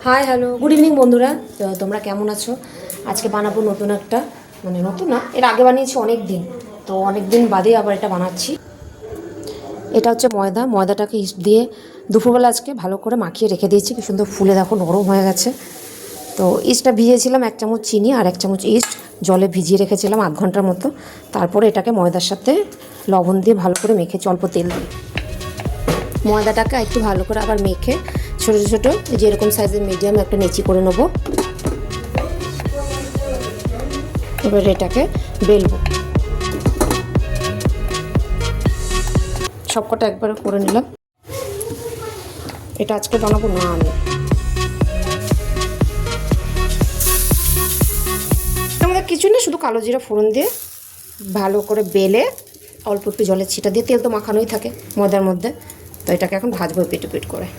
Hi hello good evening বন্ধুরা। তো তোমরা কেমন আছো? আজকে বানাবো নতুন একটা, মানে নতুন না, এর আগে বানিয়েছি অনেক দিন, তো অনেক দিন বাদে আবার এটা বানাচ্ছি। এটা হচ্ছে ময়দাটাকে ইস্ট দিয়ে দুপুরবেলা আজকে ভালো করে মাখিয়ে রেখে দিয়েছি। কি সুন্দর ফুলে দেখো নরম হয়ে গেছে। তো ইস্টটা ভিজিয়েছিলাম 1 চামচ চিনি আর 1 চামচ ইস্ট জলে ভিজিয়ে রেখেছিলাম আধ ঘন্টার মতো। তারপরে এটাকে ময়দার সাথে লবণ দিয়ে ভালো করে মেখেছি, অল্প তেল দিয়ে ময়দাটাকে একটু ভালো করে আবার মেখে ছোটো ছোটো যে এরকম সাইজের মিডিয়াম একটা নেচি করে নেবো। এবার এটাকে বেলবো, সবকটা একবারে করে নিলাম। এটা আজকে বানাবো নান। আমাদের কিছু না, শুধু কালো জিরা ফোড়ন দিয়ে ভালো করে বেলে অল্প একটু জলের ছিটা দিয়ে, তেল তো মাখানোই থাকে ময়দার মধ্যে, তো এটাকে এখন ভাজবো পিট করে।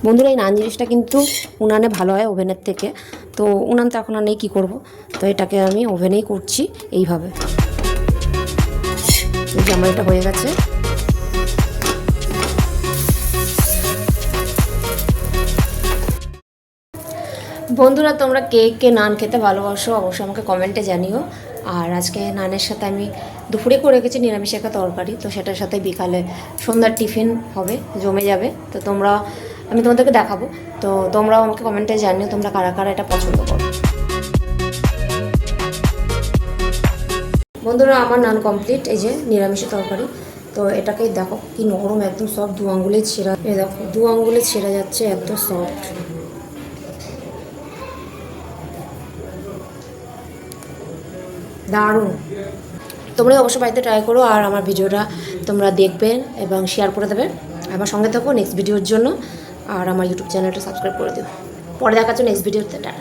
বন্ধুরা, এই নান জিনিসটা কিন্তু উনানে ভালো হয় ওভেনের থেকে, তো উনান তো এখন আর নেই, কী করবো, তো এটাকে আমি ওভেনেই করছি এইভাবে। এই যে আমার এটা হয়ে গেছে। বন্ধুরা, তোমরা কে কে নান খেতে ভালোবাসো অবশ্যই আমাকে কমেন্টে জানিও। আর আজকে নানের সাথে আমি দুপুরে করে রেখেছি নিরামিষ একটা তরকারি, তো সেটার সাথে বিকালে সন্ধ্যার টিফিন হবে, জমে যাবে। তো আমি তোমাদেরকে দেখাবো, তো তোমরাও আমাকে কমেন্টে জানিও তোমরা কারা কারা এটা পছন্দ করো। বন্ধুরা, আমার নান কমপ্লিট। এই যে নিরামিষের তরকারি, তো এটাকেই দেখো কি নরম, একদম সফট, দু আঙ্গুলে ছেঁড়া। এই দেখো দু আঙ্গুলে ছেঁড়া যাচ্ছে, এত সফট, দারুণ। তোমরা অবশ্যই বাড়িতে ট্রাই করো, আর আমার ভিডিওটা তোমরা দেখবে এবং শেয়ার করে দেবে। আমার সঙ্গে থাকো নেক্সট ভিডিওর জন্য, আর আমার ইউটিউব চ্যানেলটা সাবস্ক্রাইব করে দিও। পরে দেখার জন্য নেক্সট ভিডিওতে। টাটা।